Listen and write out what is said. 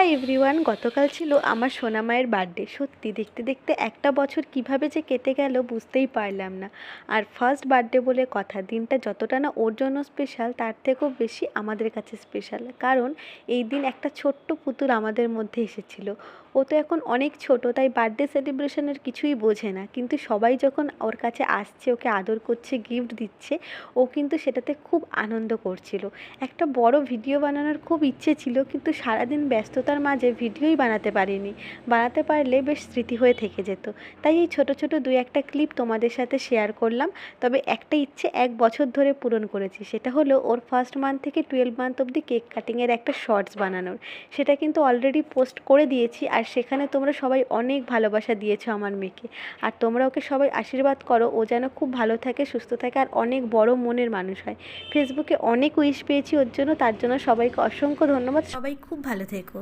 Hi everyone, গতকাল ছিল আমার সোনামায়ের বার্থডে। সত্যি দেখতে দেখতে একটা বছর কিভাবে যে কেটে গেল বুঝতেই পারলাম না। আর ফার্স্ট বার্থডে বলে কথা, দিনটা যতটা না ওর জন্য স্পেশাল তার থেকেও বেশি আমাদের কাছে স্পেশাল, কারণ এই দিন একটা ছোট্ট পুতুল আমাদের মধ্যে এসেছিল। ও তো এখন অনেক ছোট, তাই বার্থডে সেলিব্রেশনের কিছুই বোঝে না, কিন্তু সবাই যখন ওর কাছে আসছে, ওকে আদর করছে, গিফট দিচ্ছে, ও কিন্তু সেটাতে খুব আনন্দ করছিল। একটা বড় ভিডিও বানানোর খুব ইচ্ছে ছিল, কিন্তু সারাদিন ব্যস্ততার মাঝে ভিডিওই বানাতে পারিনি। বানাতে পারলে বেশ স্মৃতি হয়ে থেকে যেত। তাই এই ছোট ছোট দুই একটা ক্লিপ তোমাদের সাথে শেয়ার করলাম। তবে একটা ইচ্ছে 1 বছর ধরে পূরণ করেছি, সেটা হলো ওর ফার্স্ট মান্থ থেকে 12 মান্থ অবধি কেক কাটিংয়ের একটা শর্টস বানানোর। সেটা কিন্তু অলরেডি পোস্ট করে দিয়েছি, আর সেখানে তোমরা সবাই অনেক ভালোবাসা দিয়েছো আমার মেয়েকে। আর তোমরা ওকে সবাই আশীর্বাদ করো, ও যেন খুব ভালো থাকে, সুস্থ থাকে, আর অনেক বড় মনের মানুষ হয়। ফেসবুকে অনেক উইশ পেয়েছি ওর জন্য, তার জন্য সবাইকে অসংখ্য ধন্যবাদ। সবাই খুব ভালো থেকো।